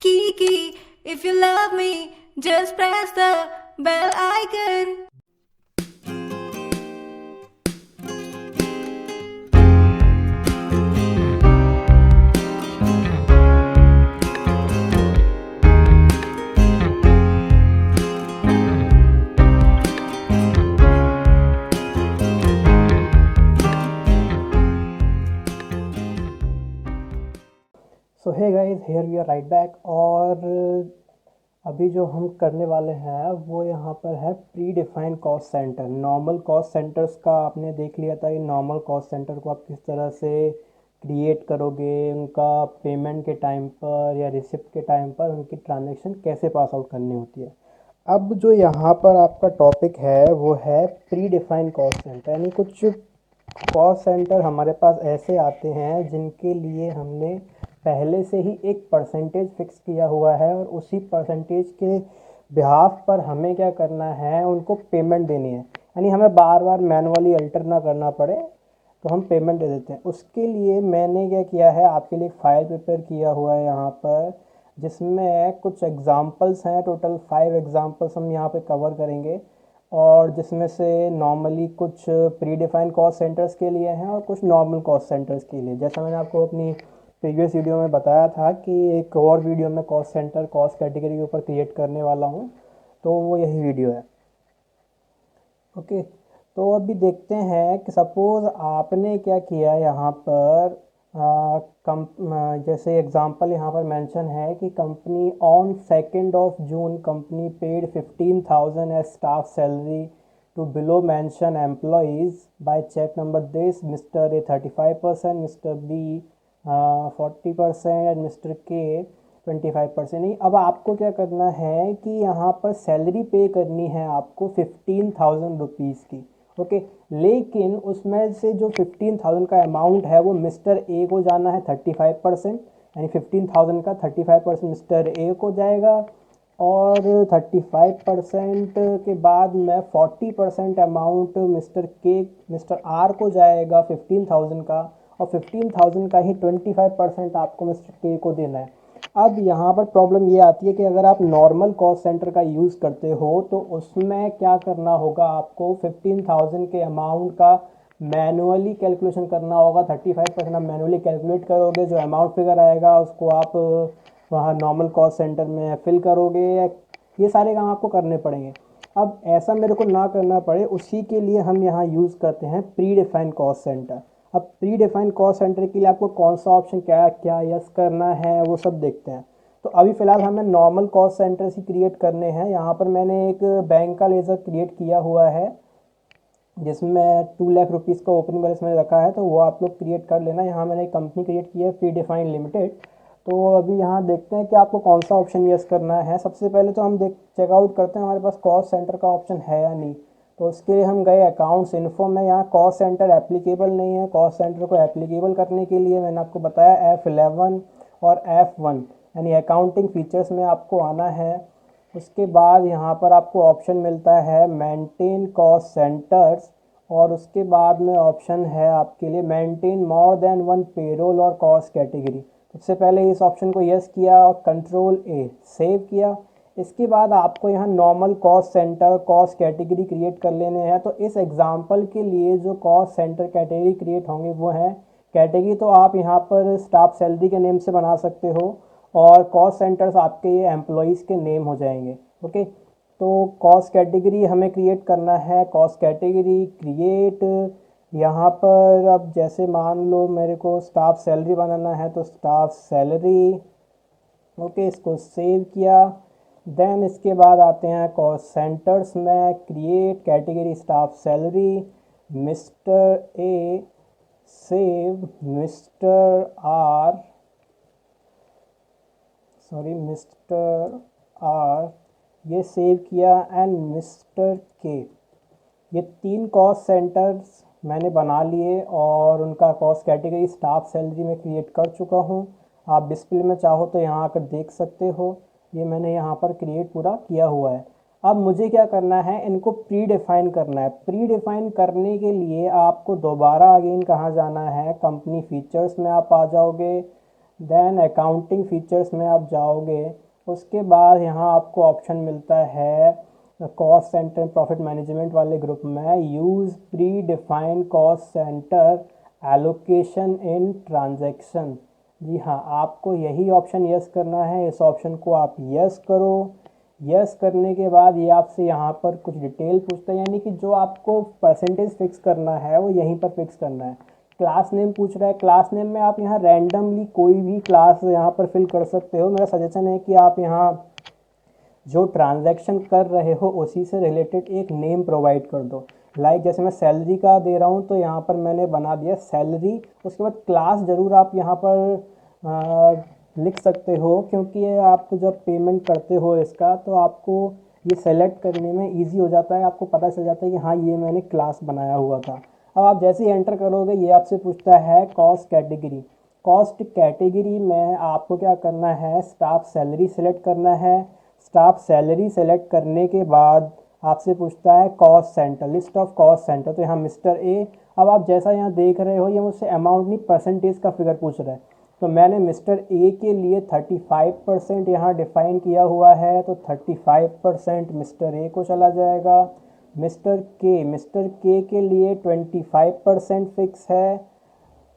Kiki, if you love me, just press the bell icon. So hey guys, here we are right back. और अभी जो हम करने वाले हैं वो यहाँ पर है pre define cost centre. Normal cost centres का आपने देख लिया था कि नॉर्मल कॉस्ट सेंटर को आप किस तरह से क्रिएट करोगे, उनका पेमेंट के टाइम पर या रिसिप्ट के टाइम पर उनकी ट्रांजैक्शन कैसे पास आउट करनी होती है। अब जो यहाँ पर आपका टॉपिक है वो है प्री डिफाइन कॉस्ट सेंटर। यानी कुछ कॉस्ट सेंटर हमारे पास ऐसे आते हैं जिनके लिए हमने पहले से ही एक परसेंटेज फिक्स किया हुआ है और उसी परसेंटेज के बिहाफ पर हमें क्या करना है, उनको पेमेंट देनी है। यानी हमें बार बार मैनुअली अल्टर ना करना पड़े, तो हम पेमेंट दे देते हैं। उसके लिए मैंने क्या किया है, आपके लिए एक फ़ाइल प्रिपेयर किया हुआ है यहाँ पर, जिसमें कुछ एग्जांपल्स हैं। टोटल 5 एग्जांपल्स हम यहाँ पे कवर करेंगे, और जिसमें से नॉर्मली कुछ प्री डिफाइंड कॉस्ट सेंटर्स के लिए हैं और कुछ नॉर्मल कॉस्ट सेंटर्स के लिए। जैसा मैंने आपको अपनी प्रीवियस वीडियो में बताया था कि एक और वीडियो में कॉस्ट सेंटर कॉस्ट कैटेगरी के ऊपर क्रिएट करने वाला हूँ, तो वो यही वीडियो है। ओके, तो अभी देखते हैं कि सपोज़ आपने क्या किया यहाँ पर। जैसे एग्जांपल यहाँ पर मेंशन है कि company on 2 company paid 15,000 as staff salary to below mention employees by cheque number this, mister A 35%, mister B 40% and mister K 25%। नहीं, अब आपको क्या करना है कि यहाँ पर सैलरी पे करनी है आपको 15,000 रुपीज़ की। ओके, लेकिन उसमें से जो 15,000 का अमाउंट है वो मिस्टर ए को जाना है 35%। यानी 15,000 का 35% मिस्टर ए को जाएगा, और 35% के बाद में 40% अमाउंट मिस्टर आर को जाएगा 15,000 का, और 15,000 का ही 25% आपको मिस्टर के को देना है। अब यहाँ पर प्रॉब्लम ये आती है कि अगर आप नॉर्मल कॉस्ट सेंटर का यूज़ करते हो तो उसमें क्या करना होगा, आपको 15,000 के अमाउंट का मैनुअली कैलकुलेशन करना होगा। 35% आप मैनुअली कैलकुलेट करोगे, जो अमाउंट फिगर आएगा उसको आप वहाँ नॉर्मल कॉस्ट सेंटर में फिल करोगे। ये सारे काम आपको करने पड़ेंगे। अब ऐसा मेरे को ना करना पड़े, उसी के लिए हम यहाँ यूज़ करते हैं प्री डिफाइंड कॉस्ट सेंटर। अब प्री डिफाइंड कॉस्ट सेंटर के लिए आपको कौन सा ऑप्शन क्या क्या यस करना है वो सब देखते हैं। तो अभी फ़िलहाल हमें नॉर्मल कॉस्ट सेंटर्स ही क्रिएट करने हैं। यहाँ पर मैंने एक बैंक का लेज़र क्रिएट किया हुआ है जिसमें 2 लाख रुपीज़ का ओपनिंग बैलेंस मैंने रखा है, तो वो आप लोग क्रिएट कर लेना। यहाँ मैंने एक कंपनी क्रिएट की है प्री डिफाइंड लिमिटेड। तो अभी यहाँ देखते हैं कि आपको कौन सा ऑप्शन यस करना है। सबसे पहले तो हम चेकआउट करते हैं हमारे पास कॉस्ट सेंटर का ऑप्शन है या नहीं। तो उसके लिए हम गए अकाउंट्स इन्फो में, यहाँ कॉस्ट सेंटर एप्लीकेबल नहीं है। कॉस्ट सेंटर को एप्लीकेबल करने के लिए मैंने आपको बताया F11 और F1 यानी अकाउंटिंग फीचर्स में आपको आना है। उसके बाद यहाँ पर आपको ऑप्शन मिलता है मेंटेन कॉस्ट सेंटर्स, और उसके बाद में ऑप्शन है आपके लिए मेंटेन मोर देन 1 पेरोल और कॉस्ट कैटेगरी। सबसे पहले इस ऑप्शन को यस किया और कंट्रोल ए सेव किया। इसके बाद आपको यहाँ normal cost centre cost category create कर लेने हैं। तो इस एग्जांपल के लिए जो कॉस्ट सेंटर कैटेगरी क्रिएट होंगे वो हैं कैटेगरी, तो आप यहाँ पर स्टाफ सैलरी के नेम से बना सकते हो, और कॉस्ट सेंटर्स आपके ये एम्प्लॉयज़ के नेम हो जाएंगे। ओके, तो कॉस्ट कैटेगरी हमें क्रिएट करना है। कॉस्ट कैटेगरी क्रिएट, यहाँ पर अब जैसे मान लो मेरे को स्टाफ सैलरी बनाना है, तो स्टाफ सैलरी। ओके, इसको सेव किया। देन इसके बाद आते हैं कॉस्ट सेंटर्स में, create category staff salary, mister A, save, mister R, ये सेव किया, एंड मिस्टर के। ये 3 कॉस्ट सेंटर्स मैंने बना लिए और उनका कॉस्ट कैटेगरी स्टाफ सैलरी में क्रिएट कर चुका हूँ। आप डिस्प्ले में चाहो तो यहाँ आकर देख सकते हो, ये मैंने यहाँ पर क्रिएट पूरा किया हुआ है। अब मुझे क्या करना है, इनको प्री डिफाइन करना है। प्री डिफाइन करने के लिए आपको दोबारा अगेन कहाँ जाना है, कंपनी फीचर्स में आप आ जाओगे। देन अकाउंटिंग फीचर्स में आप जाओगे, उसके बाद यहाँ आपको ऑप्शन मिलता है कॉस्ट सेंटर प्रॉफिट मैनेजमेंट वाले ग्रुप में use predefined cost centre allocation in transaction. जी हाँ, आपको यही ऑप्शन यस करना है। इस ऑप्शन को आप यस करो। यस करने के बाद ये आपसे यहाँ पर कुछ डिटेल पूछता है, यानी कि जो आपको परसेंटेज फिक्स करना है वो यहीं पर फिक्स करना है। क्लास नेम पूछ रहा है, क्लास नेम में आप यहाँ रैंडमली कोई भी क्लास यहाँ पर फिल कर सकते हो। मेरा सजेशन है कि आप यहाँ जो ट्रांजैक्शन कर रहे हो उसी से रिलेटेड एक नेम प्रोवाइड कर दो। लाइक जैसे मैं सैलरी का दे रहा हूँ तो यहाँ पर मैंने बना दिया सैलरी। उसके बाद क्लास ज़रूर आप यहाँ पर लिख सकते हो, क्योंकि ये आप जब पेमेंट करते हो इसका तो आपको ये सेलेक्ट करने में इजी हो जाता है, आपको पता चल जाता है कि हाँ ये मैंने क्लास बनाया हुआ था। अब आप जैसे ही एंटर करोगे ये आपसे पूछता है कॉस्ट कैटेगरी। कॉस्ट कैटेगरी में आपको क्या करना है, स्टाफ सैलरी सेलेक्ट करना है। स्टाफ सैलरी सेलेक्ट करने के बाद आपसे पूछता है cost centre, list of cost centre, तो यहाँ मिस्टर ए। अब आप जैसा यहाँ देख रहे हो ये मुझसे अमाउंट नहीं परसेंटेज का फिगर पूछ रहा है, तो मैंने मिस्टर ए के लिए 35% यहाँ डिफाइन किया हुआ है, तो 35% मिस्टर ए को चला जाएगा। मिस्टर के लिए 25% फिक्स है,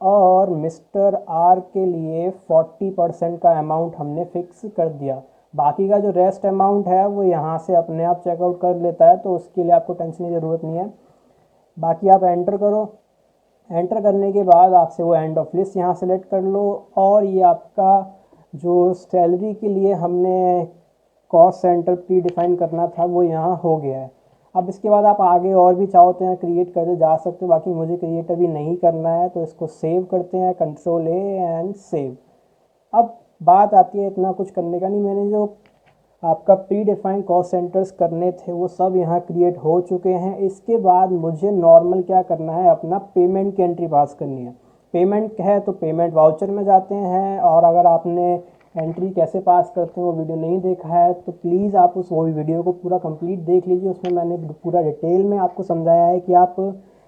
और मिस्टर आर के लिए 40% का अमाउंट हमने फिक्स कर दिया। बाकी का जो रेस्ट अमाउंट है वो यहाँ से अपने आप चेकआउट कर लेता है, तो उसके लिए आपको टेंशन की ज़रूरत नहीं है। बाकी आप एंटर करो। एंटर करने के बाद आपसे वो एंड ऑफ लिस्ट यहाँ सेलेक्ट कर लो, और ये आपका जो सैलरी के लिए हमने कॉस्ट सेंटर प्री डिफाइन करना था वो यहाँ हो गया है। अब इसके बाद आप आगे और भी चाहो तो यहाँ क्रिएट करते जा सकते हो, बाकी मुझे क्रिएट अभी नहीं करना है, तो इसको सेव करते हैं, कंट्रोल ए एंड सेव। अब बात आती है इतना कुछ करने का नहीं, मैंने जो आपका प्री डिफाइंड कॉस्ट सेंटर्स करने थे वो सब यहाँ क्रिएट हो चुके हैं। इसके बाद मुझे नॉर्मल क्या करना है, अपना पेमेंट की एंट्री पास करनी है। पेमेंट है तो पेमेंट वाउचर में जाते हैं, और अगर आपने एंट्री कैसे पास करते हैं वो वीडियो नहीं देखा है तो प्लीज़ आप वो भी वीडियो को पूरा कंप्लीट देख लीजिए। उसमें मैंने पूरा डिटेल में आपको समझाया है कि आप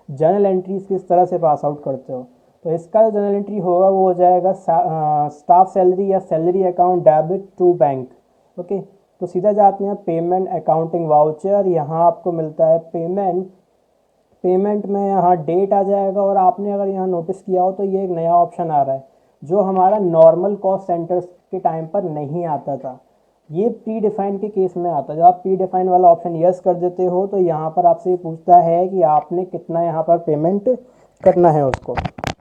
जर्नल एंट्रीज किस तरह से पास आउट करते हो। तो इसका जो जर्नल एंट्री होगा वो हो जाएगा स्टाफ सैलरी या salary account debit to bank. Okay, तो सीधा जाते हैं पेमेंट अकाउंटिंग वाउचर। यहाँ आपको मिलता है पेमेंट में यहाँ डेट आ जाएगा, और आपने अगर यहाँ नोटिस किया हो तो ये एक नया ऑप्शन आ रहा है जो हमारा नॉर्मल कॉस्ट सेंटर्स के टाइम पर नहीं आता था, ये प्री डिफाइन के केस में आता है। जब आप प्री डिफाइन वाला ऑप्शन यस कर देते हो तो यहाँ पर आपसे ये पूछता है कि आपने कितना यहाँ पर पेमेंट करना है उसको।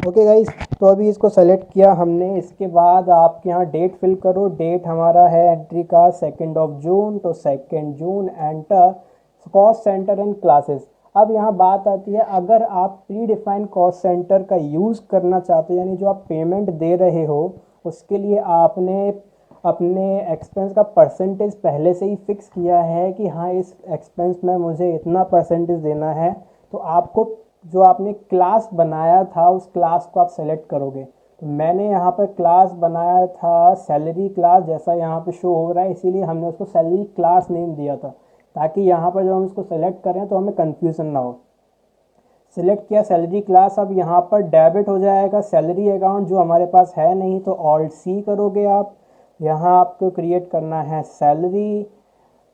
ओके गाइस, तो अभी इसको सेलेक्ट किया हमने। इसके बाद आप यहाँ डेट फिल करो। डेट हमारा है एंट्री का 2 जून, तो 2 June enter cost centre and classes. अब यहाँ बात आती है, अगर आप प्री डिफाइंड कॉस्ट सेंटर का यूज़ करना चाहते हो, यानी जो आप पेमेंट दे रहे हो उसके लिए आपने अपने एक्सपेंस का परसेंटेज पहले से ही फिक्स किया है कि हाँ इस एक्सपेंस में मुझे इतना परसेंटेज देना है, तो आपको जो आपने क्लास बनाया था उस क्लास को आप सेलेक्ट करोगे। तो मैंने यहाँ पर क्लास बनाया था सैलरी क्लास, जैसा यहाँ पे शो हो रहा है, इसीलिए हमने उसको सैलरी क्लास नेम दिया था, ताकि यहाँ पर जब हम इसको सेलेक्ट करें तो हमें कन्फ्यूज़न ना हो। सिलेक्ट किया सैलरी क्लास। अब यहाँ पर डेबिट हो जाएगा सैलरी अकाउंट, जो हमारे पास है नहीं, तो ऑल्ट सी करोगे आप। यहाँ आपको क्रिएट करना है सैलरी,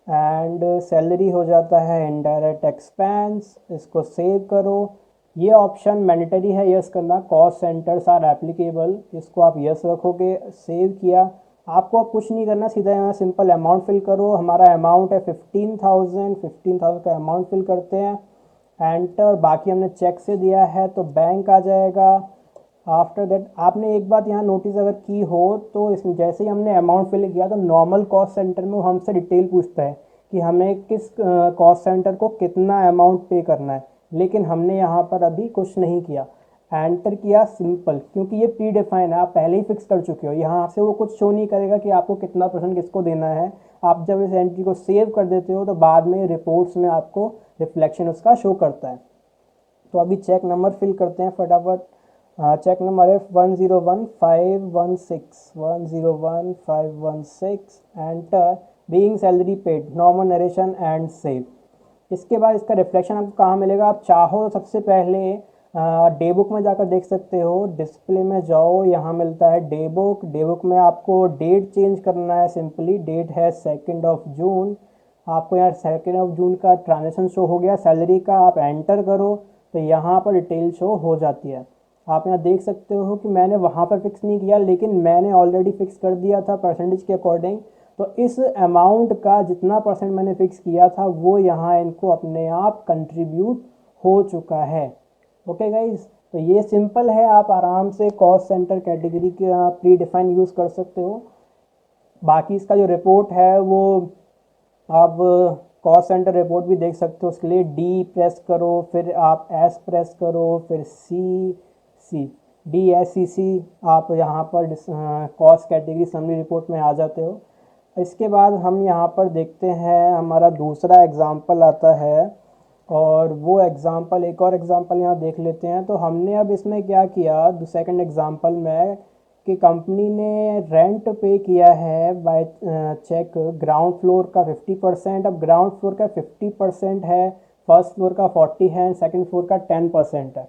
एंड सैलरी हो जाता है इनडायरेक्ट एक्सपेंस। इसको सेव करो। ये ऑप्शन मैंडेटरी है यस करना, कॉस्ट सेंटर्स आर एप्लीकेबल, इसको आप यस रखोगे। सेव किया। आपको अब कुछ नहीं करना, सीधा यहाँ सिंपल अमाउंट फिल करो। हमारा अमाउंट है 15,000 का अमाउंट फिल करते हैं, एंटर। बाकी हमने चेक से दिया है तो बैंक आ जाएगा। आफ्टर दैट आपने एक बात यहाँ नोटिस अगर की हो तो इसमें जैसे ही हमने अमाउंट फिल किया तो नॉर्मल कॉस्ट सेंटर में वो हमसे डिटेल पूछता है कि हमें किस कॉस्ट सेंटर को कितना अमाउंट पे करना है, लेकिन हमने यहाँ पर अभी कुछ नहीं किया। एंटर किया सिंपल, क्योंकि ये प्री डिफाइन है, आप पहले ही फिक्स कर चुके हो। यहाँ से वो कुछ शो नहीं करेगा कि आपको कितना परसेंट किसको देना है। आप जब इस एंट्री को सेव कर देते हो तो बाद में रिपोर्ट्स में आपको रिफ्लेक्शन उसका शो करता है। तो अभी चेक नंबर फिल करते हैं फटाफट। चेक नंबर है 101,516 enter. Being salary paid, normal narration and save. इसके बाद इसका रिफ्लेक्शन आपको कहाँ मिलेगा, आप चाहो सबसे पहले डे बुक में जाकर देख सकते हो, डिस्प्ले में जाओ, यहाँ मिलता है डे बुक। डे बुक में आपको डेट चेंज करना है, सिंपली डेट है 2 जून। आपको यहाँ 2 जून का ट्रांजेक्शन शो हो गया सैलरी का, आप एंटर करो तो यहाँ पर डिटेल शो हो जाती है। आप यहाँ देख सकते हो कि मैंने वहाँ पर फिक्स नहीं किया, लेकिन मैंने ऑलरेडी फिक्स कर दिया था परसेंटेज के अकॉर्डिंग। तो इस अमाउंट का जितना परसेंट मैंने फिक्स किया था वो यहाँ इनको अपने आप कंट्रीब्यूट हो चुका है। ओके गाइज, तो ये सिंपल है, आप आराम से कॉस्ट सेंटर कैटेगरी का प्री डिफाइन यूज़ कर सकते हो। बाकी इसका जो रिपोर्ट है वो आप कॉस्ट सेंटर रिपोर्ट भी देख सकते हो। उसके लिए डी प्रेस करो, फिर आप एस प्रेस करो, फिर सी आप यहाँ पर कॉस्ट कैटेगरी समरी रिपोर्ट में आ जाते हो। इसके बाद हम यहाँ पर देखते हैं हमारा दूसरा एग्जाम्पल आता है, और वो एग्ज़ाम्पल, एक और एग्ज़ाम्पल यहाँ देख लेते हैं। तो हमने अब इसमें क्या किया सेकंड एग्ज़ाम्पल में, कि कंपनी ने रेंट पे किया है बाय चेक ग्राउंड फ्लोर का 50%। अब ग्राउंड फ्लोर का 50% है, फर्स्ट फ्लोर का 40 है, सेकंड फ्लोर का 10% है।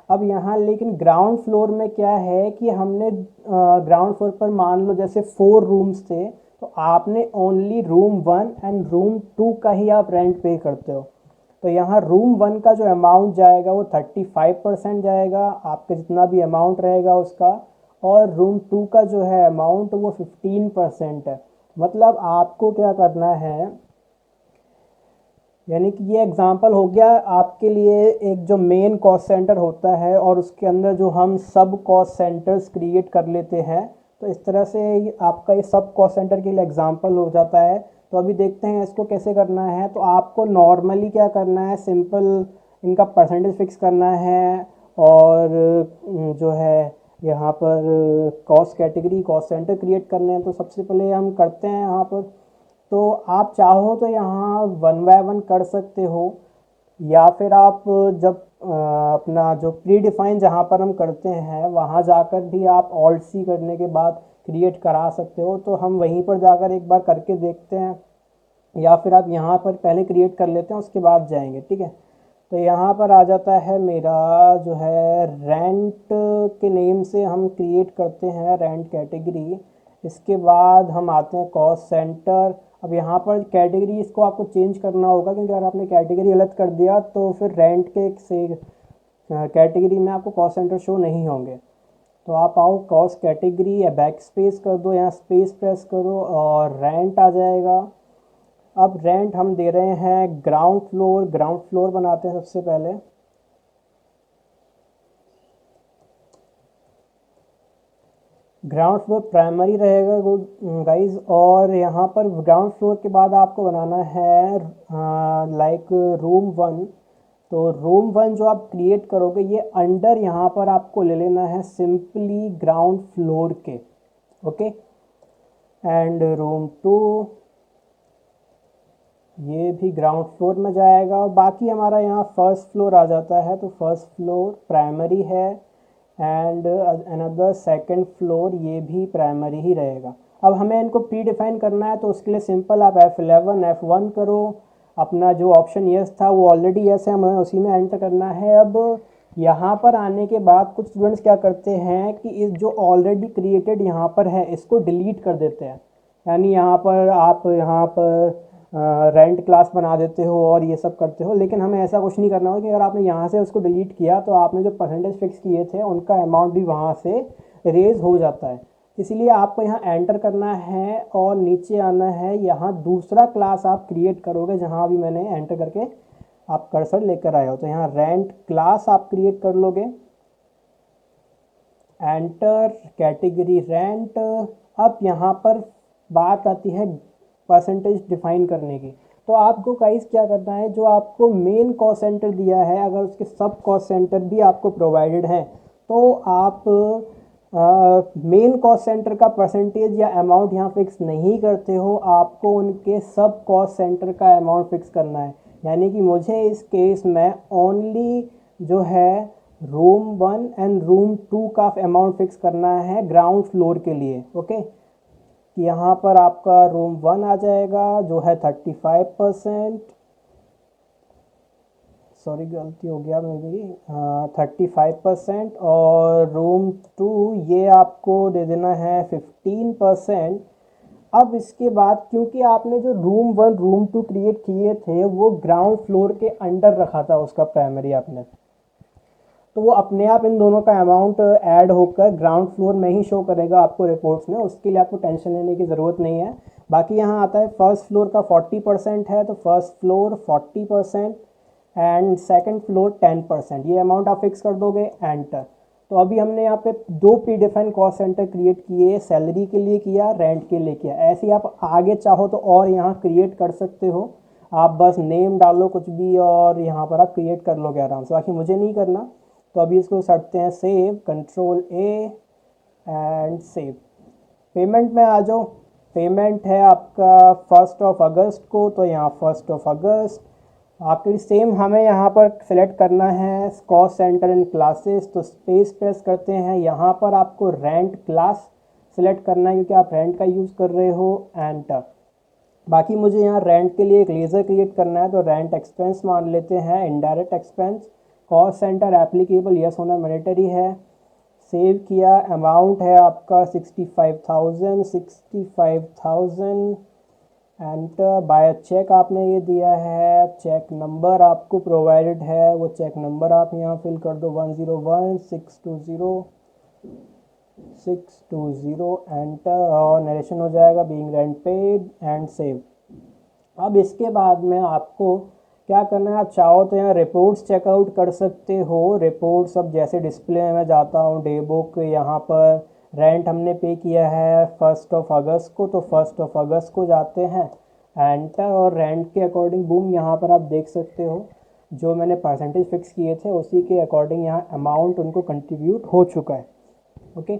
अब यहाँ लेकिन ग्राउंड फ्लोर में क्या है कि हमने ग्राउंड फ्लोर पर मान लो जैसे 4 रूम्स थे, तो आपने ओनली रूम 1 एंड रूम 2 का ही आप रेंट पे करते हो। तो यहाँ रूम 1 का जो अमाउंट जाएगा वो 35% जाएगा, आपका जितना भी अमाउंट रहेगा उसका, और रूम 2 का जो है अमाउंट वो 15% है। मतलब आपको क्या करना है, यानी कि ये एग्जांपल हो गया आपके लिए एक जो मेन कॉस्ट सेंटर होता है और उसके अंदर जो हम सब कॉस्ट सेंटर्स क्रिएट कर लेते हैं। तो इस तरह से आपका ये सब कॉस्ट सेंटर के लिए एग्जांपल हो जाता है। तो अभी देखते हैं इसको कैसे करना है। तो आपको नॉर्मली क्या करना है, सिंपल इनका परसेंटेज फिक्स करना है, और जो है यहाँ पर cost category cost centre create करने हैं। तो सबसे पहले हम करते हैं यहाँ पर, तो आप चाहो तो यहाँ 1 बाय 1 कर सकते हो, या फिर आप जब अपना जो प्री डिफाइन जहाँ पर हम करते हैं वहाँ जाकर भी आप ऑल्ट सी करने के बाद क्रिएट करा सकते हो। तो हम वहीं पर जाकर एक बार करके देखते हैं, या फिर आप यहाँ पर पहले क्रिएट कर लेते हैं उसके बाद जाएंगे, ठीक है। तो यहाँ पर आ जाता है मेरा जो है रेंट के नेम से हम क्रिएट करते हैं रेंट कैटेगरी। इसके बाद हम आते हैं कॉस्ट सेंटर। अब यहाँ पर कैटेगरी इसको आपको चेंज करना होगा, क्योंकि अगर आपने कैटेगरी अलग कर दिया तो फिर रेंट के से कैटेगरी में आपको कॉस्ट सेंटर शो नहीं होंगे। तो आप आओ कॉस्ट कैटेगरी या बैक स्पेस कर दो, यहाँ स्पेस प्रेस करो और रेंट आ जाएगा। अब रेंट हम दे रहे हैं ग्राउंड फ्लोर, ग्राउंड फ्लोर बनाते हैं सबसे पहले। ग्राउंड फ्लोर प्राइमरी रहेगा गाइज, और यहाँ पर ग्राउंड फ्लोर के बाद आपको बनाना है लाइक रूम 1। तो रूम 1 जो आप क्रिएट करोगे ये अंडर यहाँ पर आपको ले लेना है सिंपली ग्राउंड फ्लोर के, ओके। एंड रूम 2 ये भी ग्राउंड फ्लोर में जाएगा, और बाकी हमारा यहाँ फर्स्ट फ्लोर आ जाता है। तो फर्स्ट फ्लोर प्राइमरी है, एंड अनदर सेकंड फ्लोर ये भी प्राइमरी ही रहेगा। अब हमें इनको प्री डिफाइन करना है, तो उसके लिए सिंपल आप F1 करो। अपना जो ऑप्शन यस था वो ऑलरेडी यस है, हमें उसी में एंटर करना है। अब यहाँ पर आने के बाद कुछ स्टूडेंट्स क्या करते हैं कि इस जो ऑलरेडी क्रिएटेड यहाँ पर है इसको डिलीट कर देते हैं, यानी यहाँ पर आप यहाँ पर रेंट क्लास बना देते हो और ये सब करते हो। लेकिन हमें ऐसा कुछ नहीं करना होगा, कि अगर आपने यहाँ से उसको डिलीट किया तो आपने जो परसेंटेज फिक्स किए थे उनका अमाउंट भी वहाँ से रेज हो जाता है। इसलिए आपको यहाँ एंटर करना है और नीचे आना है। यहाँ दूसरा क्लास आप क्रिएट करोगे, जहाँ अभी मैंने एंटर करके आप कर्सर लेकर आए हो। तो यहाँ रेंट क्लास आप क्रिएट कर लोगे, एंटर कैटेगरी रेंट। अब यहाँ पर बात आती है परसेंटेज डिफाइन करने की। तो आपको गाइस क्या करना है, जो आपको मेन कॉस्ट सेंटर दिया है अगर उसके सब कॉस्ट सेंटर भी आपको प्रोवाइडेड हैं, तो आप मेन कॉस्ट सेंटर का परसेंटेज या अमाउंट यहाँ फिक्स नहीं करते हो, आपको उनके सब कॉस्ट सेंटर का अमाउंट फिक्स करना है। यानी कि मुझे इस केस में ओनली जो है रूम 1 एंड रूम 2 का अमाउंट फिक्स करना है ग्राउंड फ्लोर के लिए, ओके। कि यहाँ पर आपका रूम 1 आ जाएगा जो है 35%, सॉरी गलती हो गया मेरी, 35%, और रूम 2 ये आपको दे देना है 15%। अब इसके बाद क्योंकि आपने जो रूम 1 रूम 2 क्रिएट किए थे वो ग्राउंड फ्लोर के अंडर रखा था उसका प्राइमरी आपने, तो वो अपने आप इन दोनों का अमाउंट ऐड होकर ग्राउंड फ्लोर में ही शो करेगा आपको रिपोर्ट्स में, उसके लिए आपको टेंशन लेने की ज़रूरत नहीं है। बाकी यहाँ आता है फर्स्ट फ्लोर का 40% है, तो first floor 40% and second floor 10%, ये अमाउंट आप फिक्स कर दोगे, एंटर। तो अभी हमने यहाँ पे 2 pre defined cost centre create किए, सैलरी के लिए किया, रेंट के लिए किया। ऐसे ही आप आगे चाहो तो और यहाँ क्रिएट कर सकते हो, आप बस नेम डालो कुछ भी और यहाँ पर आप क्रिएट कर लोगे आराम से, बाकी मुझे नहीं करना। तो अभी इसको करते हैं save, control A and save. Payment में आ जाओ, पेमेंट है आपका 1 अगस्त को, तो यहाँ 1 अगस्त आपके सेम हमें यहाँ पर सिलेक्ट करना है कॉस्ट सेंटर इन क्लासेस, तो स्पेस प्रेस करते हैं। यहाँ पर आपको रेंट क्लास सिलेक्ट करना है क्योंकि आप रेंट का यूज़ कर रहे हो, एंटर। बाकी मुझे यहाँ रेंट के लिए एक लेज़र क्रिएट करना है, तो रेंट एक्सपेंस मान लेते हैं, indirect expense, cost centre applicable yes होना मैंडेटरी है। सेव किया, अमाउंट है आपका 65,000 एंटर। बाय चेक आपने ये दिया है, चेक नंबर आपको प्रोवाइडेड है, वो चेक नंबर आप यहाँ फिल कर दो 101,620,620 एंटर, और नरेशन हो जाएगा being rent paid and save. अब इसके बाद में आपको क्या करना है, आप चाहो तो यहाँ रिपोर्ट्स चेकआउट कर सकते हो। रिपोर्ट्स अब जैसे डिस्प्ले में मैं जाता हूँ, डे बुक, यहाँ पर रेंट हमने पे किया है 1 अगस्त को, तो 1 अगस्त को जाते हैं, एंटर, और रेंट के अकॉर्डिंग बूम यहाँ पर आप देख सकते हो जो मैंने परसेंटेज फिक्स किए थे उसी के अकॉर्डिंग यहाँ अमाउंट उनको कंट्रीब्यूट हो चुका है। ओके,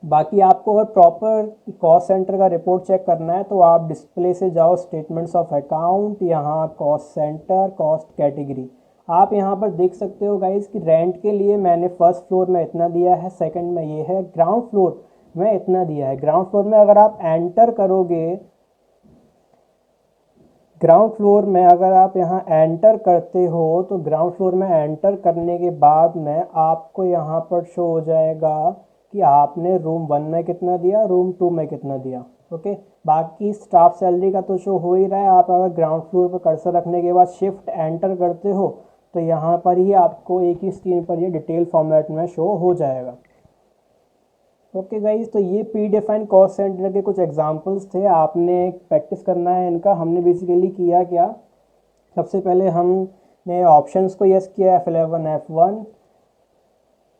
बाकी आपको अगर प्रॉपर कॉस्ट सेंटर का रिपोर्ट चेक करना है तो आप डिस्प्ले से जाओ, स्टेटमेंट्स ऑफ अकाउंट, यहाँ कॉस्ट सेंटर, कॉस्ट कैटेगरी, आप यहाँ पर देख सकते हो गाइस कि रेंट के लिए मैंने फर्स्ट फ्लोर में इतना दिया है, सेकंड में ये है, ग्राउंड फ्लोर में इतना दिया है। ग्राउंड फ्लोर में अगर आप एंटर करोगे, ग्राउंड फ्लोर में अगर आप यहाँ एंटर करते हो तो ग्राउंड फ्लोर में एंटर करने के बाद में आपको यहाँ पर शो हो जाएगा कि आपने रूम 1 में कितना दिया, रूम 2 में कितना दिया। ओके, बाकी स्टाफ सैलरी का तो शो हो ही रहा है। आप अगर ग्राउंड फ्लोर पर कर्सर रखने के बाद शिफ्ट एंटर करते हो तो यहाँ पर ही आपको एक ही स्क्रीन पर ये डिटेल फॉर्मेट में शो हो जाएगा। ओके गाइज, तो ये प्री डिफाइन कॉस्ट सेंटर के कुछ एग्जांपल्स थे, आपने प्रैक्टिस करना है इनका। हमने बेसिकली किया क्या, सबसे पहले हमने ऑप्शंस को यस किया, F11 F1,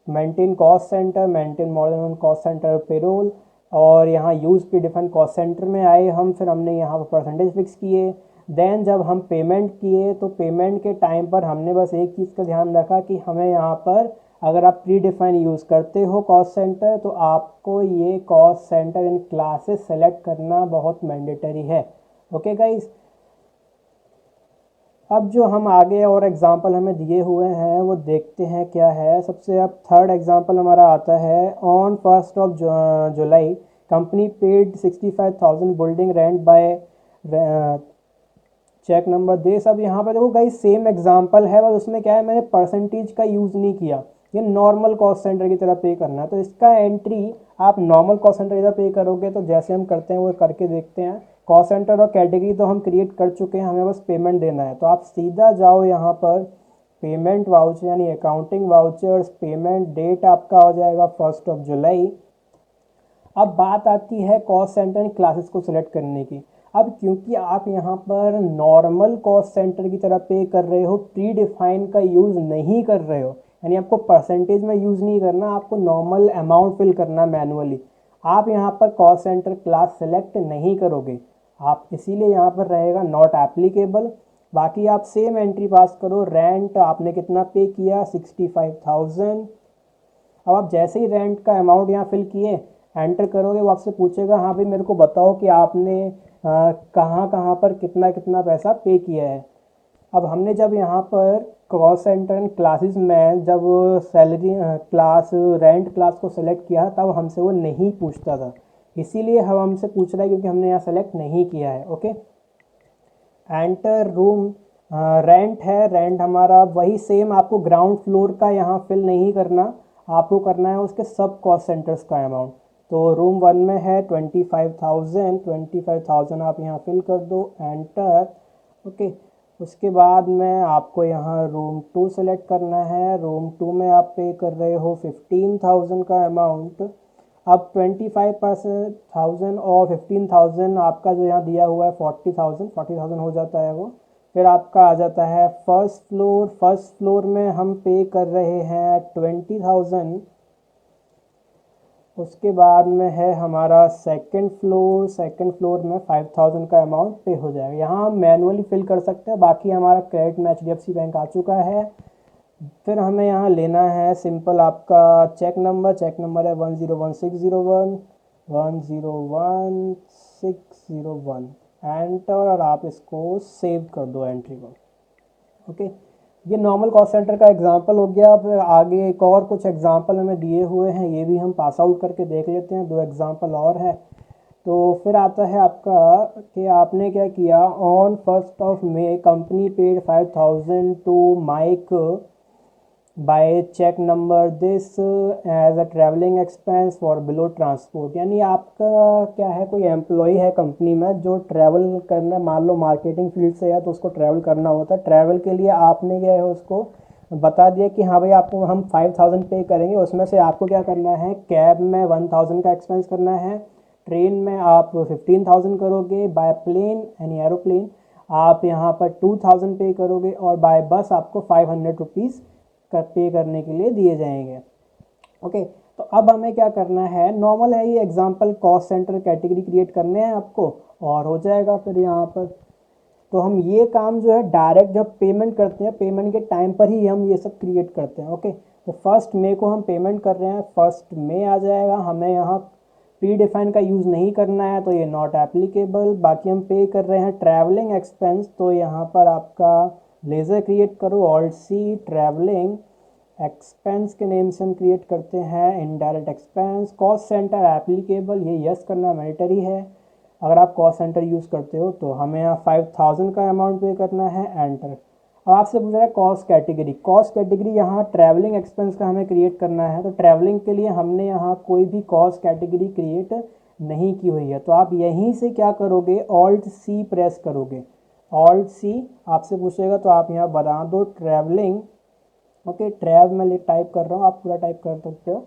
maintain cost centre, maintain model on cost centre payroll, और यहाँ use pre define cost centre में आए हम, फिर हमने यहाँ पर परसेंटेज फिक्स किए। देन जब हम पेमेंट किए तो पेमेंट के टाइम पर हमने बस एक चीज़ का ध्यान रखा कि हमें यहाँ पर अगर आप प्री डिफाइन यूज़ करते हो कॉस्ट सेंटर तो आपको ये कॉस्ट सेंटर इन क्लासेस सेलेक्ट करना बहुत मैंडेटरी है। ओके गाइस, अब जो हम आगे और एग्जांपल हमें दिए हुए हैं वो देखते हैं क्या है। सबसे अब थर्ड एग्जांपल हमारा आता है, on 1 July company paid 65,000 building rent by cheque number दे। सब यहाँ पर देखो गाइस सेम एग्जांपल है, बस उसमें क्या है मैंने परसेंटेज का यूज़ नहीं किया, ये नॉर्मल कॉस्ट सेंटर की तरह पे करना है। तो इसका एंट्री आप नॉर्मल कॉस्ट सेंटर की तरह पे करोगे, तो जैसे हम करते हैं वो करके देखते हैं। कॉस्ट सेंटर और कैटेगरी तो हम क्रिएट कर चुके हैं, हमें बस पेमेंट देना है। तो आप सीधा जाओ यहाँ पर पेमेंट वाउचर यानी अकाउंटिंग वाउचर्स, पेमेंट डेट आपका हो जाएगा 1 जुलाई। अब बात आती है कॉस्ट सेंटर एंड क्लासेस को सिलेक्ट करने की। अब क्योंकि आप यहाँ पर नॉर्मल कॉस्ट सेंटर की तरह पे कर रहे हो, प्री डिफाइन का यूज़ नहीं कर रहे हो, यानी आपको परसेंटेज में यूज़ नहीं करना, आपको नॉर्मल अमाउंट फिल करना मैनुअली, आप यहाँ पर कॉस्ट सेंटर क्लास सेलेक्ट नहीं करोगे आप, इसीलिए यहाँ पर रहेगा नॉट एप्लीकेबल। बाकी आप सेम एंट्री पास करो, रेंट आपने कितना पे किया 65,000। अब आप जैसे ही रेंट का अमाउंट यहाँ फिल किए एंटर करोगे, वो आपसे पूछेगा हाँ भाई मेरे को बताओ कि आपने कहाँ कहाँ पर कितना कितना पैसा पे किया है। अब हमने जब यहाँ पर कॉस्ट सेंटर एंड क्लासेस में जब सैलरी क्लास रेंट क्लास को सेलेक्ट किया तब हमसे वो नहीं पूछता था, इसीलिए हम हमसे पूछ रहा है क्योंकि हमने यहाँ सेलेक्ट नहीं किया है। ओके, एंटर रूम रेंट है, रेंट हमारा वही सेम, आपको ग्राउंड फ्लोर का यहाँ फिल नहीं करना, आपको करना है उसके सब कॉस्ट सेंटर्स का अमाउंट। तो रूम 1 में है 25,000, 25,000 आप यहाँ फिल कर दो, एंटर। ओके, उसके बाद में आपको यहाँ रूम 2 सेलेक्ट करना है। रूम 2 में आप पे कर रहे हो 15,000 का अमाउंट। अब 25,000 और 15,000 आपका जो यहाँ दिया हुआ है 40,000 हो जाता है वो। फिर आपका आ जाता है फर्स्ट फ्लोर। फर्स्ट फ्लोर में हम पे कर रहे हैं 20,000। उसके बाद में है हमारा सेकंड फ्लोर। सेकंड फ्लोर में 5,000 का अमाउंट पे हो जाएगा। यहाँ हम मैनुअली फिल कर सकते हैं। बाकी हमारा क्रेडिट में HDFC बैंक आ चुका है। फिर हमें यहाँ लेना है सिंपल आपका चेक नंबर। चेक नंबर है 101601, 101601, एंटर, और आप इसको सेव कर दो एंट्री को। ओके, ये नॉर्मल कॉस्ट सेंटर का एग्जांपल हो गया। अब आगे एक और कुछ एग्जांपल हमें दिए हुए हैं, ये भी हम पास आउट करके देख लेते हैं। 2 एग्जांपल और है। तो फिर आता है आपका कि आपने क्या किया, on 1 May company paid 5,000 to Mike by cheque number this as a travelling expense for below transport. यानी आपका क्या है, कोई एम्प्लॉय है कंपनी में जो ट्रैवल करना, मान लो मार्केटिंग फील्ड से है तो उसको ट्रैवल करना होता है। ट्रैवल के लिए आपने क्या है उसको बता दिया कि हाँ भाई आपको हम 5,000 पे करेंगे। उसमें से आपको क्या करना है, कैब में 1,000 का एक्सपेंस करना है, ट्रेन में आप 15,000 करोगे, बाय प्लेन यानी एरोप्लेन आप यहाँ पर 2,000 पे करोगे, और बाय बस आपको 500 रुपीज़ पे करने के लिए दिए जाएंगे। ओके, तो अब हमें क्या करना है, नॉर्मल है ये example, cost centre category create करने हैं आपको और हो जाएगा फिर यहाँ पर। तो हम ये काम जो है डायरेक्ट जब पेमेंट करते हैं, पेमेंट के टाइम पर ही हम ये सब क्रिएट करते हैं। ओके, तो 1 May को हम पेमेंट कर रहे हैं, 1 May आ जाएगा। हमें यहाँ प्री डिफाइन का यूज़ नहीं करना है तो ये नॉट एप्लीकेबल। बाकी हम पे कर रहे हैं ट्रैवलिंग एक्सपेंस, तो यहाँ पर आपका लेज़र क्रिएट करो, ऑल्ट सी, ट्रैवलिंग एक्सपेंस के नेम से हम क्रिएट करते हैं indirect expense. Cost centre applicable, ये यस करना मैंडेटरी है अगर आप कॉस्ट सेंटर यूज़ करते हो। तो हमें यहाँ 5,000 का अमाउंट पे करना है, एंटर। अब आपसे पूछ रहा है कॉस्ट कैटेगरी। कॉस्ट कैटेगरी यहाँ ट्रैवलिंग एक्सपेंस का हमें क्रिएट करना है। तो ट्रैवलिंग के लिए हमने यहाँ कोई भी कॉस्ट कैटेगरी क्रिएट नहीं की हुई है। तो आप यहीं से क्या करोगे, ऑल्ट सी प्रेस करोगे। ऑल्ट सी आपसे पूछेगा तो आप यहाँ बना दो ट्रैवलिंग। ओके, ट्रैव मैं टाइप कर रहा हूँ, आप पूरा टाइप कर सकते हो,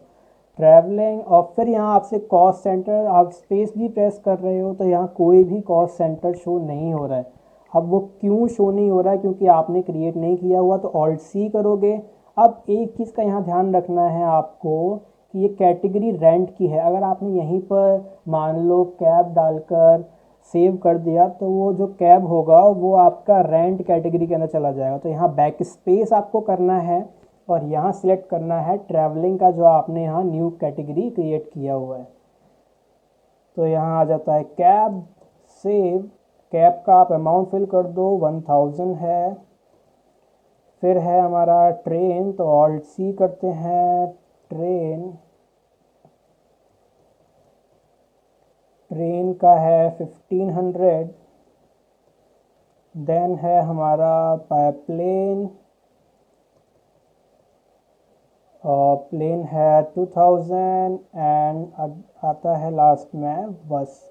ट्रैवलिंग। और फिर यहाँ आपसे कॉस्ट सेंटर, आप स्पेस भी प्रेस कर रहे हो तो यहाँ कोई भी कॉस्ट सेंटर शो नहीं हो रहा है। अब वो क्यों शो नहीं हो रहा है, क्योंकि आपने क्रिएट नहीं किया हुआ। तो ऑल्ट सी करोगे। अब एक चीज़ का यहाँ ध्यान रखना है आपको कि ये कैटेगरी रेंट की है। अगर आपने यहीं पर मान लो कैब डालकर सेव कर दिया तो वो जो कैब होगा वो आपका रेंट कैटेगरी के अंदर चला जाएगा। तो यहाँ बैक स्पेस आपको करना है और यहाँ सिलेक्ट करना है ट्रैवलिंग का, जो आपने यहाँ न्यू कैटेगरी क्रिएट किया हुआ है। तो यहाँ आ जाता है कैब, सेव। कैब का आप अमाउंट फिल कर दो, 1,000 है। फिर है हमारा ट्रेन, तो ऑल्ट सी करते हैं, ट्रेन। ट्रेन का है 1,500। देन है हमारा प्लेन, और प्लेन है 2,000, एंड आता है लास्ट में बस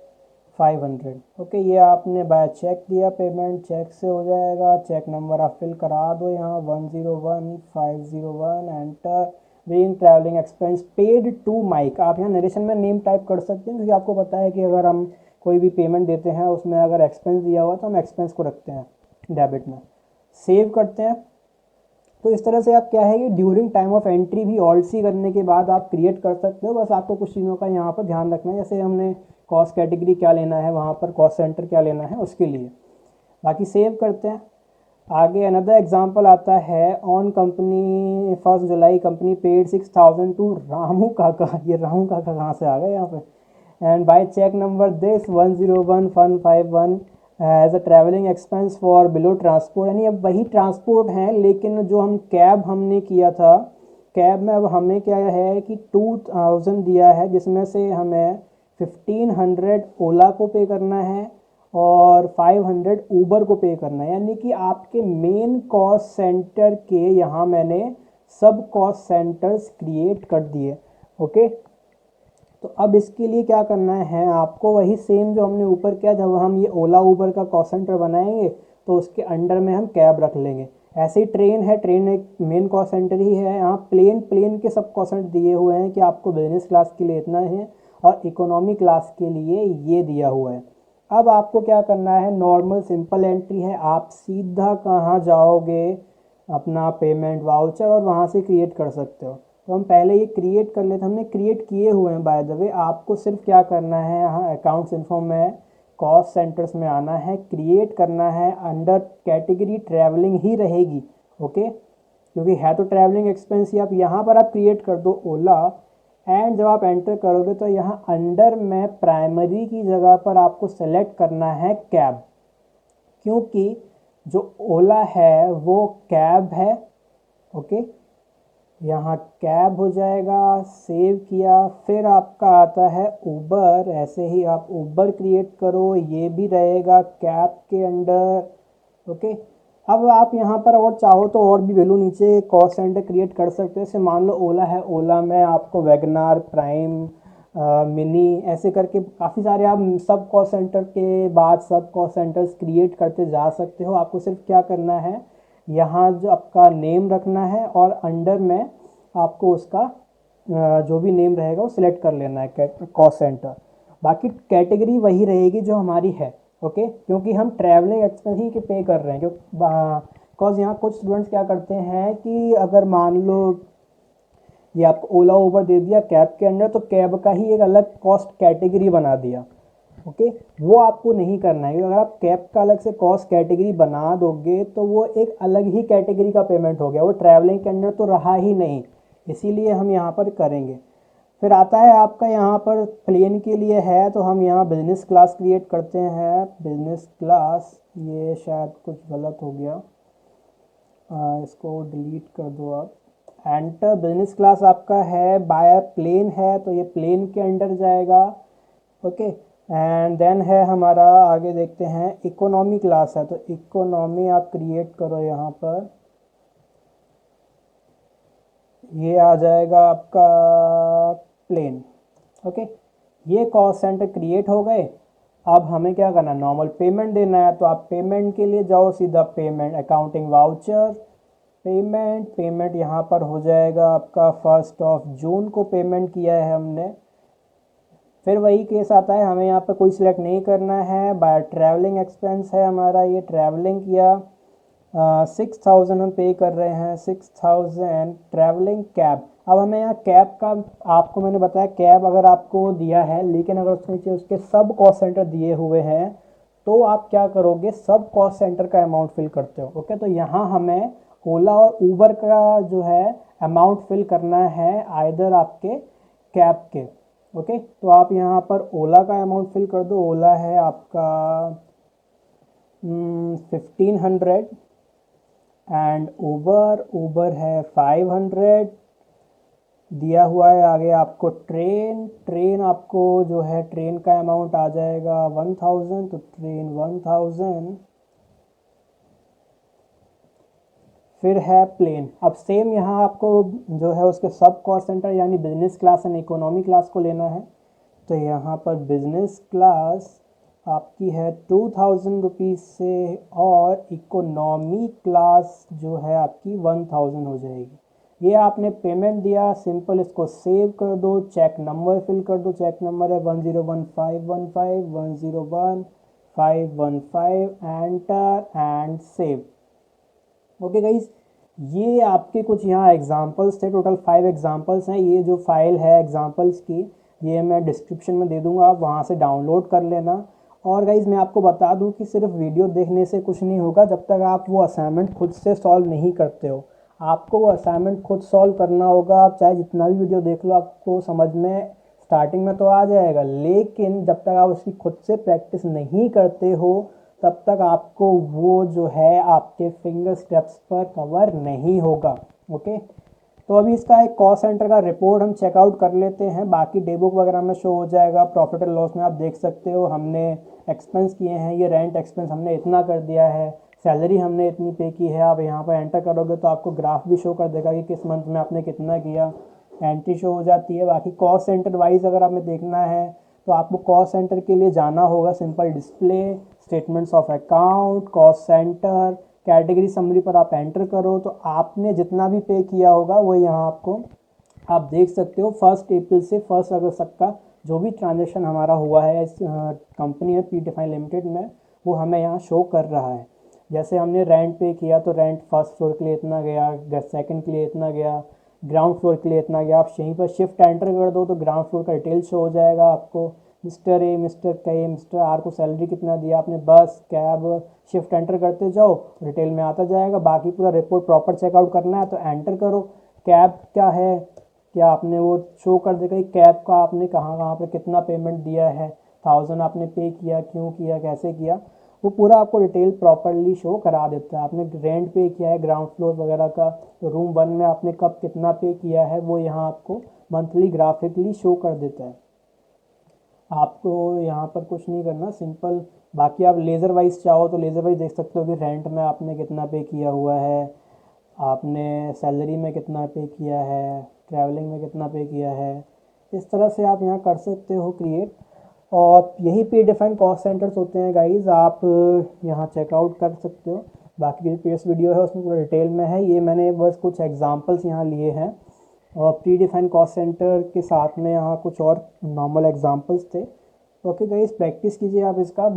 500। ओके, ये आपने बाय चेक दिया, पेमेंट चेक से हो जाएगा। चेक नंबर आप फिल करा दो यहाँ 101501, enter. Being travelling expense paid to Mike, आप यहाँ नरेशन में नेम टाइप कर सकते हैं, क्योंकि आपको पता है कि अगर हम कोई भी पेमेंट देते हैं उसमें अगर एक्सपेंस दिया हुआ तो हम एक्सपेंस को रखते हैं डेबिट में। सेव करते हैं। तो इस तरह से आप क्या है कि ड्यूरिंग टाइम ऑफ एंट्री भी ऑल्ट सी करने के बाद आप क्रिएट कर सकते हो। बस आपको कुछ चीज़ों का यहाँ पर ध्यान रखना है, जैसे हमने कॉस्ट कैटेगरी क्या लेना है, वहाँ पर कॉस्ट सेंटर क्या लेना है उसके लिए। बाकी सेव करते हैं। आगे अनदर एग्जांपल आता है, on company 1 July company paid 6,000 to Ramu काका। ये रामू काका कहाँ से आ गए यहाँ पे, and by cheque number this 101151 as a travelling expense for below transport. यानी अब वही ट्रांसपोर्ट हैं, लेकिन जो हम कैब हमने किया था, कैब में अब हमें क्या है कि 2,000 दिया है, जिसमें से हमें 1,500 ओला को पे करना है और 500 ऊबर को पे करना है। यानी कि आपके मेन कॉस्ट सेंटर के यहाँ मैंने सब कॉस्ट सेंटर्स क्रिएट कर दिए। ओके, तो अब इसके लिए क्या करना है आपको, वही सेम जो हमने ऊपर किया, जब हम ये ओला ऊबर का कॉस्ट सेंटर बनाएंगे तो उसके अंडर में हम कैब रख लेंगे। ऐसे ही ट्रेन है, ट्रेन एक मेन कॉस्ट सेंटर ही है। यहाँ प्लेन के सब कॉस्ट सेंटर दिए हुए हैं कि आपको बिजनेस क्लास के लिए इतना है और इकोनॉमी क्लास के लिए ये दिया हुआ है। अब आपको क्या करना है, नॉर्मल सिंपल एंट्री है, आप सीधा कहाँ जाओगे, अपना पेमेंट वाउचर, और वहाँ से क्रिएट कर सकते हो। तो हम पहले ये क्रिएट कर लेते हैं, हमने क्रिएट किए हुए हैं बाय द वे। आपको सिर्फ क्या करना है, यहाँ अकाउंट्स इन्फो में कॉस्ट सेंटर्स में आना है, क्रिएट करना है, अंडर कैटेगरी ट्रैवलिंग ही रहेगी। ओके, क्योंकि है तो ट्रैवलिंग एक्सपेंस ही। आप यहाँ पर आप क्रिएट कर दो ओला, एंड जब आप एंटर करोगे तो यहाँ अंडर में प्राइमरी की जगह पर आपको सेलेक्ट करना है कैब, क्योंकि जो ओला है वो कैब है। ओके, यहाँ कैब हो जाएगा, सेव किया। फिर आपका आता है ऊबर, ऐसे ही आप ऊबर क्रिएट करो, ये भी रहेगा कैब के अंडर। ओके, अब आप यहाँ पर और चाहो तो और भी वैल्यू नीचे कॉस्ट सेंटर क्रिएट कर सकते हो। जैसे मान लो ओला है, ओला में आपको वैगनार, प्राइम, मिनी, ऐसे करके काफ़ी सारे आप सब कॉस्ट सेंटर के बाद सब कॉस्ट सेंटर्स क्रिएट करते जा सकते हो। आपको सिर्फ क्या करना है, यहाँ जो आपका नेम रखना है और अंडर में आपको उसका जो भी नेम रहेगा वो सिलेक्ट कर लेना है कॉस्ट सेंटर। बाकी कैटेगरी वही रहेगी जो हमारी है। ओके, क्योंकि हम ट्रैवलिंग एक्सपेंस ही के पे कर रहे हैं। बिकॉज यहाँ कुछ स्टूडेंट्स क्या करते हैं कि अगर मान लो ये आपको ओला ऊबर दे दिया कैब के अंडर, तो कैब का ही एक अलग कॉस्ट कैटेगरी बना दिया। ओके, वो आपको नहीं करना है। अगर आप कैब का अलग से कॉस्ट कैटेगरी बना दोगे तो वो एक अलग ही कैटेगरी का पेमेंट हो गया, वो ट्रैवलिंग के अंडर तो रहा ही नहीं। इसीलिए हम यहाँ पर करेंगे। फिर आता है आपका यहाँ पर प्लेन के लिए है, तो हम यहाँ बिजनेस क्लास क्रिएट करते हैं। बिजनेस क्लास, ये शायद कुछ गलत हो गया, इसको डिलीट कर दो आप। एंटर, बिजनेस क्लास आपका है बाय प्लेन है, तो ये प्लेन के अंडर जाएगा। ओके, एंड देन है हमारा, आगे देखते हैं, इकोनॉमी क्लास है, तो इकोनॉमी आप क्रिएट करो यहाँ पर, ये आ जाएगा आपका प्लेन। ओके, ये कॉस्ट सेंटर क्रिएट हो गए। अब हमें क्या करना है, नॉर्मल पेमेंट देना है, तो आप पेमेंट के लिए जाओ सीधा पेमेंट, अकाउंटिंग वाउचर, पेमेंट यहाँ पर हो जाएगा आपका 1 जून को पेमेंट किया है हमने। फिर वही केस आता है, हमें यहाँ पर कोई सिलेक्ट नहीं करना है, बाय ट्रैवलिंग एक्सपेंस है हमारा, ये ट्रैवलिंग किया, 6000 हम पे कर रहे हैं, 6000 ट्रैवलिंग कैब। अब हमें यहाँ कैब का, आपको मैंने बताया कैब अगर आपको दिया है, लेकिन अगर उसके नीचे उसके सब कॉस्ट सेंटर दिए हुए हैं तो आप क्या करोगे, सब कॉस्ट सेंटर का अमाउंट फिल करते हो। ओके, तो यहाँ हमें ओला और ऊबर का जो है अमाउंट फिल करना है, आइदर आपके कैब के। ओके, तो आप यहाँ पर ओला का अमाउंट फिल कर दो। ओला है आपका 1500 एंड ऊबर है 500 दिया हुआ है। आगे आपको ट्रेन आपको जो है ट्रेन का अमाउंट आ जाएगा 1000, तो ट्रेन 1000। फिर है प्लेन। अब सेम यहाँ आपको जो है उसके सब कॉस्ट सेंटर यानी business class and economy class को लेना है। तो यहाँ पर बिजनेस क्लास आपकी है 2000 रुपीज़ से, और इकोनॉमी क्लास जो है आपकी 1000 हो जाएगी। ये आपने पेमेंट दिया, सिंपल इसको सेव कर दो, चेक नंबर फिल कर दो। चेक नंबर है 101515 101515, enter and save. Okay guys, ये आपके कुछ यहाँ एग्जांपल्स थे, टोटल 5 एग्जांपल्स हैं। ये जो फाइल है एग्जांपल्स की, ये मैं डिस्क्रिप्शन में दे दूँगा, आप वहाँ से डाउनलोड कर लेना। और गाइज़ मैं आपको बता दूं कि सिर्फ वीडियो देखने से कुछ नहीं होगा, जब तक आप वो असाइनमेंट खुद से सॉल्व नहीं करते हो। आपको वो असाइनमेंट खुद सॉल्व करना होगा। आप चाहे जितना भी वीडियो देख लो, आपको समझ में स्टार्टिंग में तो आ जाएगा, लेकिन जब तक आप उसकी खुद से प्रैक्टिस नहीं करते हो तब तक आपको वो जो है आपके फिंगर स्टेप्स पर कवर नहीं होगा। ओके, तो अभी इसका एक कॉस्ट सेंटर का रिपोर्ट हम चेकआउट कर लेते हैं। बाकी डे बुक वगैरह में शो हो जाएगा। प्रॉफिट एंड लॉस में आप देख सकते हो हमने एक्सपेंस किए हैं, ये रेंट एक्सपेंस हमने इतना कर दिया है, सैलरी हमने इतनी पे की है। आप यहाँ पर एंटर करोगे तो आपको ग्राफ भी शो कर देगा कि किस मंथ में आपने कितना किया, एंट्री शो हो जाती है। बाकी कॉस्ट सेंटर वाइज अगर हमें देखना है तो आपको कॉस्ट सेंटर के लिए जाना होगा, simple display, statements of account, cost centre, category summary पर आप एंटर करो तो आपने जितना भी पे किया होगा वो यहाँ आपको आप देख सकते हो। 1 अप्रैल से 1 अगस्त तक का जो भी ट्रांजेक्शन हमारा हुआ है इस कंपनी में पी डिफाइन लिमिटेड में, वो हमें यहाँ शो कर रहा है। जैसे हमने रेंट पे किया तो रेंट फर्स्ट फ्लोर के लिए इतना गया, सेकंड के लिए इतना गया, ग्राउंड फ्लोर के लिए इतना गया। आप यहीं पर शिफ्ट एंटर कर दो तो ग्राउंड फ्लोर का डिटेल शो हो जाएगा आपको। मिस्टर ए, मिस्टर के, मिस्टर आर को सैलरी कितना दिया आपने, बस, कैब, शिफ्ट एंटर करते जाओ, डिटेल में आता जाएगा। बाकी पूरा रिपोर्ट प्रॉपर चेकआउट करना है तो एंटर करो। कैब क्या है, क्या आपने वो शो कर देगा कि कैब का आपने कहाँ कहाँ पर कितना पेमेंट दिया है, 1000 आपने पे किया, क्यों किया, कैसे किया, वो पूरा आपको डिटेल प्रॉपरली शो करा देता है। आपने रेंट पे किया है ग्राउंड फ्लोर वगैरह का, तो रूम 1 में आपने कब कितना पे किया है वो यहाँ आपको मंथली ग्राफिकली शो कर देता है। आपको यहाँ पर कुछ नहीं करना, सिंपल। बाकी आप लेज़र वाइज चाहो तो लेज़र वाइज देख सकते हो कि रेंट में आपने कितना पे किया हुआ है, आपने सैलरी में कितना पे किया है, ट्रैवलिंग में कितना पे किया है। इस तरह से आप यहाँ कर सकते हो क्रिएट। और यही पे डिफाइन कॉस्ट सेंटर्स होते हैं गाइज, आप यहाँ चेकआउट कर सकते हो। बाकी जो प्रीवियस वीडियो है उसमें पूरा डिटेल में है, ये मैंने बस कुछ एग्जांपल्स यहाँ लिए हैं और प्री डिफाइन कॉस्ट सेंटर के साथ में यहाँ कुछ और नॉर्मल एग्जांपल्स थे। ओके गाइज, प्रैक्टिस कीजिए आप इसका।